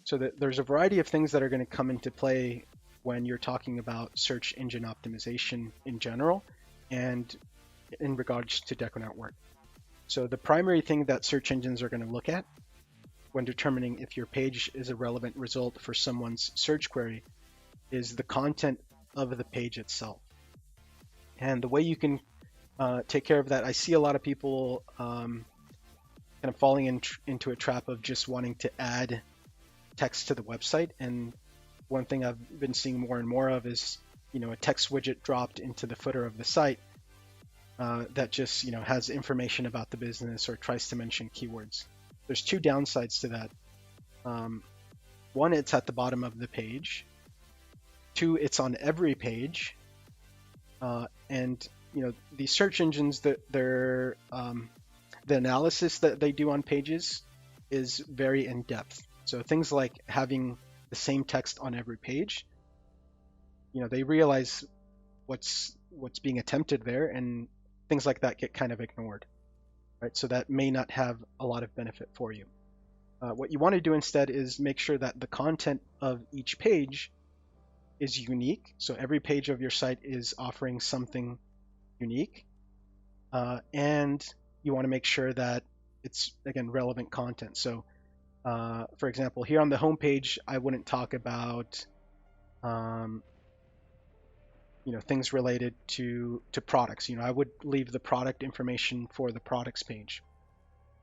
So that there's a variety of things that are going to come into play when you're talking about search engine optimization in general and in regards to DecoNetwork. So the primary thing that search engines are going to look at when determining if your page is a relevant result for someone's search query is the content of the page itself. And the way you can take care of that, I see a lot of people kind of falling into a trap of just wanting to add text to the website. And one thing I've been seeing more and more of is, a text widget dropped into the footer of the site that just, has information about the business or tries to mention keywords. There's two downsides to that. One, it's at the bottom of the page. Two, it's on every page. And these search engines, the analysis that they do on pages is very in depth. So things like having the same text on every page, they realize what's being attempted there, and things like that get kind of ignored, right? So that may not have a lot of benefit for you. What you want to do instead is make sure that the content of each page is unique. So every page of your site is offering something unique, and you want to make sure that it's, again, relevant content. So for example, here on the home page, I wouldn't talk about things related to products. I would leave the product information for the products page,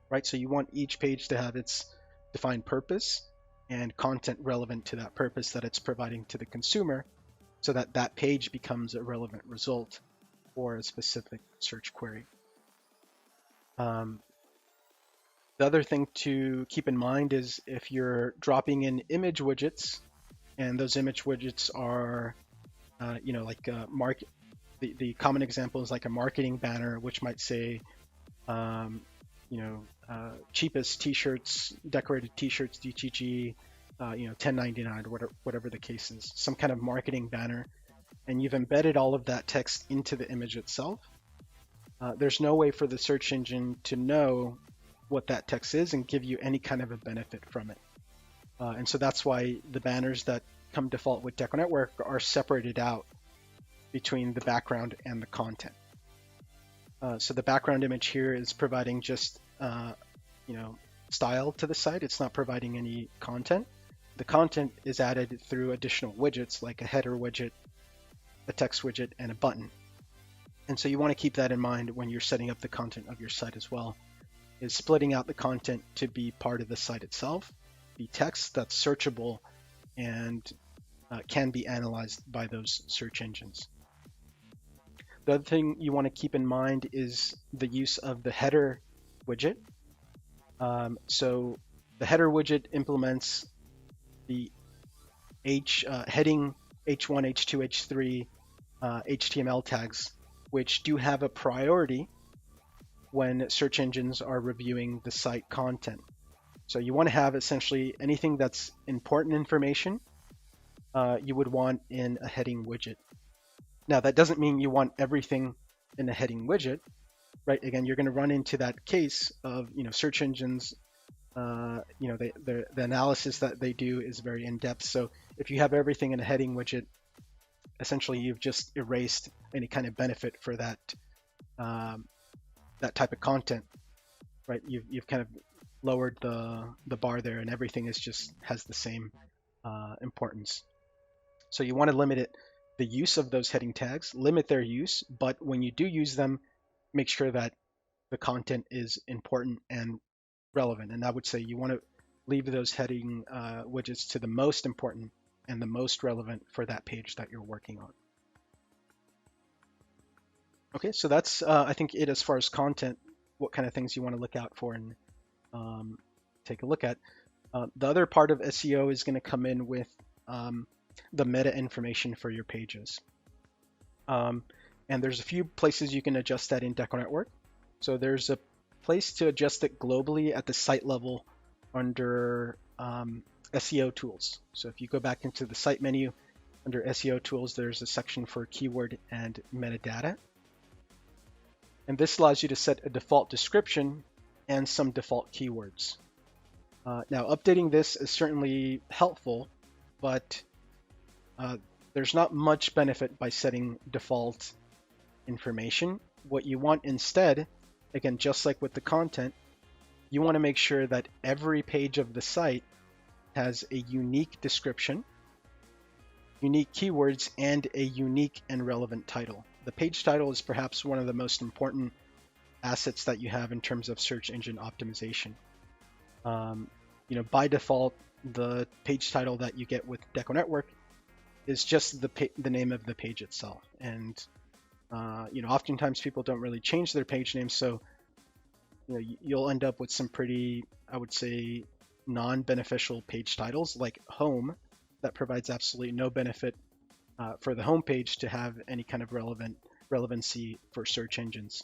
right? So you want each page to have its defined purpose and content relevant to that purpose that it's providing to the consumer, so that that page becomes a relevant result for a specific search query. The other thing to keep in mind is if you're dropping in image widgets, and those image widgets are, like the common example is like a marketing banner, which might say, cheapest t-shirts, decorated t-shirts, DTG, $10.99 or whatever the case is, some kind of marketing banner, and you've embedded all of that text into the image itself. There's no way for the search engine to know what that text is and give you any kind of a benefit from it. And so that's why the banners that come default with DecoNetwork are separated out between the background and the content. So the background image here is providing just style to the site. It's not providing any content. The content is added through additional widgets like a header widget, a text widget, and a button. And so you want to keep that in mind when you're setting up the content of your site as well, is splitting out the content to be part of the site itself, be text that's searchable and can be analyzed by those search engines. The other thing you want to keep in mind is the use of the header widget. So the header widget implements the heading H1, H2, H3 HTML tags, which do have a priority when search engines are reviewing the site content. So you want to have essentially anything that's important information you would want in a heading widget. Now, that doesn't mean you want everything in a heading widget, right? Again, you're going to run into that case of, search engines, the analysis that they do is very in-depth. So if you have everything in a heading widget, essentially you've just erased any kind of benefit for that that type of content, right? You've kind of lowered the bar there, and everything has the same importance. So you want to limit the use of those heading tags, limit their use, but when you do use them, make sure that the content is important and relevant. And I would say you want to leave those heading widgets to the most important and the most relevant for that page that you're working on. Okay, so that's I think it as far as content, what kind of things you want to look out for and take a look at. The other part of SEO is going to come in with the meta information for your pages. And there's a few places you can adjust that in DecoNetwork. So there's a place to adjust it globally at the site level under SEO tools. So if you go back into the site menu under SEO tools, there's a section for keyword and metadata. And this allows you to set a default description and some default keywords. Now, updating this is certainly helpful, but uh, there's not much benefit by setting default information. What you want instead, again, just like with the content, you want to make sure that every page of the site has a unique description, unique keywords, and a unique and relevant title. The page title is perhaps one of the most important assets that you have in terms of search engine optimization. By default, the page title that you get with DecoNetwork is just the name of the page itself. And oftentimes people don't really change their page names, so you'll end up with some pretty, I would say, non-beneficial page titles like home that provides absolutely no benefit for the home page to have any kind of relevancy for search engines.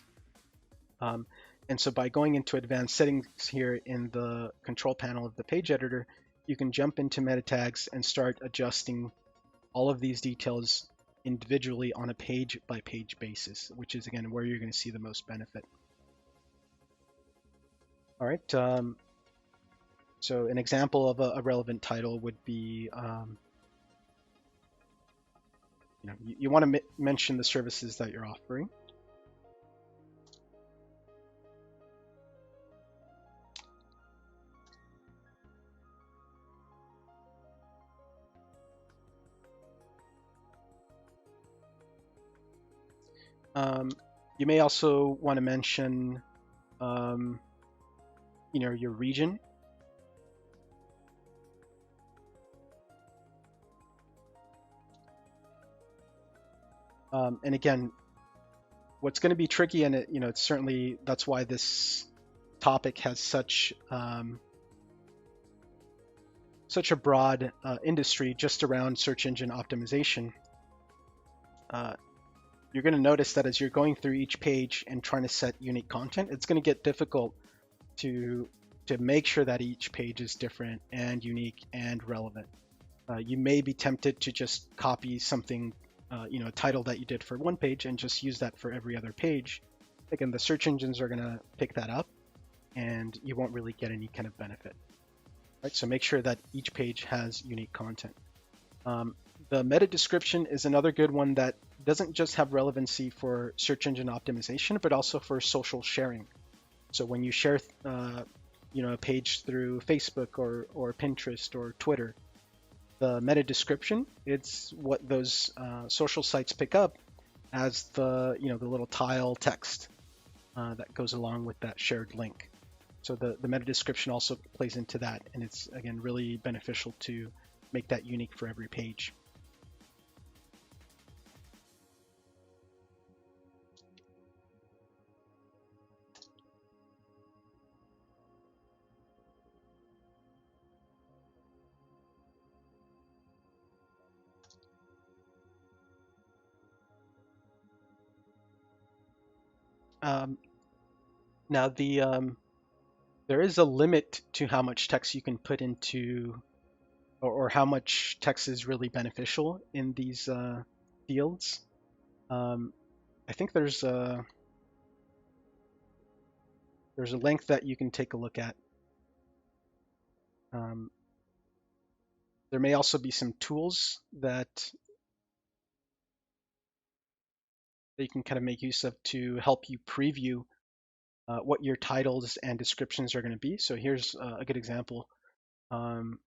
And so by going into advanced settings here in the control panel of the page editor, you can jump into meta tags and start adjusting all of these details individually on a page by page basis, which is again where you're going to see the most benefit. All right. So an example of a relevant title would be, you want to mention the services that you're offering. You may also want to mention, your region. And again, what's going to be tricky, and it's certainly that's why this topic has such a broad industry just around search engine optimization. You're going to notice that as you're going through each page and trying to set unique content, it's going to get difficult to make sure that each page is different and unique and relevant. You may be tempted to just copy something, a title that you did for one page and just use that for every other page. Again, the search engines are going to pick that up and you won't really get any kind of benefit. Right? So make sure that each page has unique content. The meta description is another good one that doesn't just have relevancy for search engine optimization, but also for social sharing. So when you share, a page through Facebook or Pinterest or Twitter, the meta description, it's what those social sites pick up as the little tile text that goes along with that shared link. So the meta description also plays into that, and it's again really beneficial to make that unique for every page. Now there is a limit to how much text you can put into, or how much text is really beneficial in these fields. I think there's a length that you can take a look at. There may also be some tools that you can kind of make use of to help you preview what your titles and descriptions are going to be. So here's a good example. We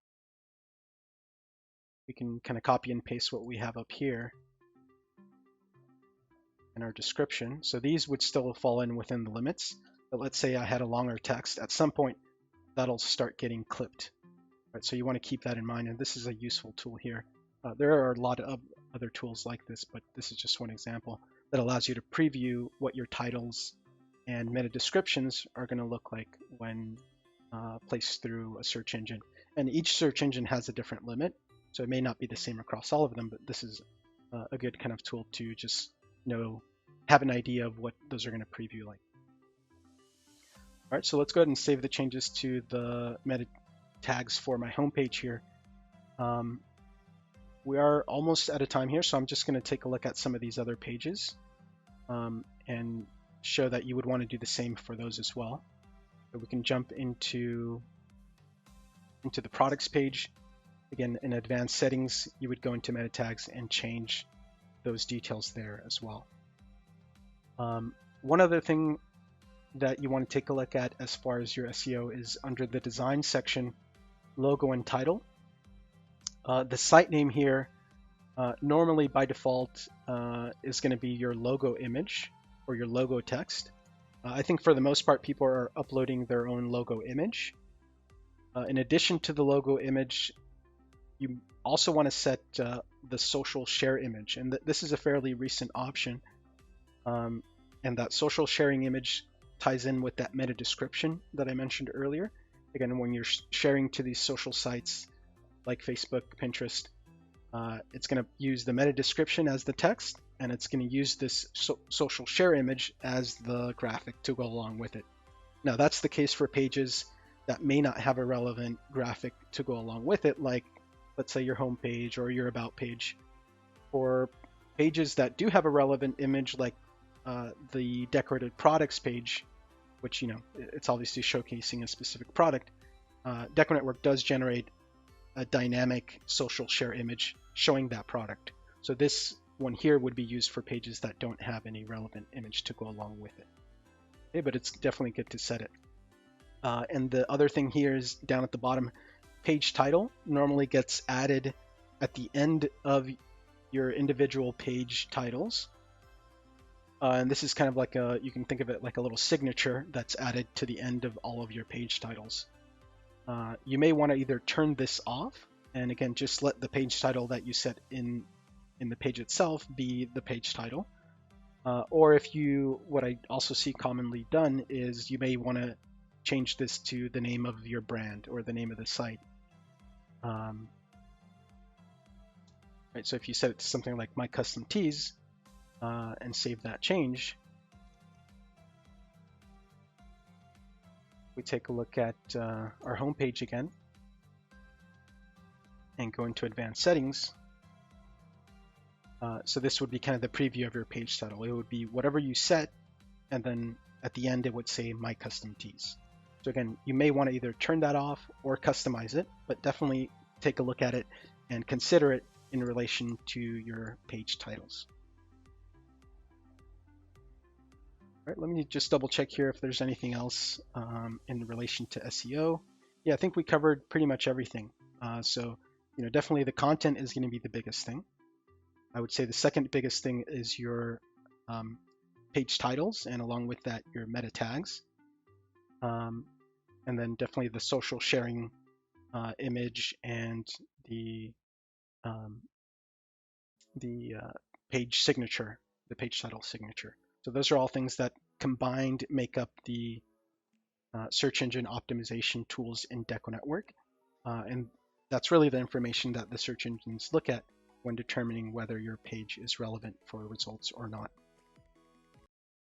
can kind of copy and paste what we have up here in our description. So these would still fall in within the limits. But let's say I had a longer text. At some point, that'll start getting clipped. Right, so you want to keep that in mind, and this is a useful tool here. There are a lot of other tools like this, but this is just one example that allows you to preview what your titles and meta descriptions are going to look like when placed through a search engine. And each search engine has a different limit, so it may not be the same across all of them, but this is a good kind of tool to just have an idea of what those are going to preview like. All right, so let's go ahead and save the changes to the meta tags for my homepage here. We are almost out of time here, so I'm just going to take a look at some of these other pages and show that you would want to do the same for those as well. So we can jump into into the products page. Again, in advanced settings, you would go into meta tags and change those details there as well. One other thing that you want to take a look at as far as your SEO is under the design section, logo and title. The site name here, normally by default, is going to be your logo image or your logo text. I think for the most part, people are uploading their own logo image. In addition to the logo image, you also want to set the social share image, and this is a fairly recent option. And that social sharing image ties in with that meta description that I mentioned earlier. Again, when you're sharing to these social sites like Facebook, Pinterest, it's going to use the meta description as the text, and it's going to use this social share image as the graphic to go along with it. Now, that's the case for pages that may not have a relevant graphic to go along with it, like let's say your home page or your about page. For pages that do have a relevant image, like the decorated products page, which, you know, it's obviously showcasing a specific product, DecoNetwork does generate a dynamic social share image showing that product. So this one here would be used for pages that don't have any relevant image to go along with it. Okay, but it's definitely good to set it. And the other thing here is down at the bottom, page title normally gets added at the end of your individual page titles. And this is kind of like you can think of it like a little signature that's added to the end of all of your page titles. You may want to either turn this off, and again, just let the page title that you set in the page itself be the page title. Or if you, what I also see commonly done is you may want to change this to the name of your brand or the name of the site. Right, so if you set it to something like My Custom Tees and save that change, we take a look at our home page again and go into advanced settings. So this would be kind of the preview of your page title. It would be whatever you set, and then at the end it would say My Custom Tees. So again, you may want to either turn that off or customize it, but definitely take a look at it and consider it in relation to your page titles. All right, let me just double check here if there's anything else in relation to SEO. Yeah, I think we covered pretty much everything. So, you know, definitely the content is going to be the biggest thing. I would say the second biggest thing is your page titles, and along with that, your meta tags. And then definitely the social sharing image and the page signature, the page title signature. So those are all things that combined make up the search engine optimization tools in DecoNetwork. And that's really the information that the search engines look at when determining whether your page is relevant for results or not.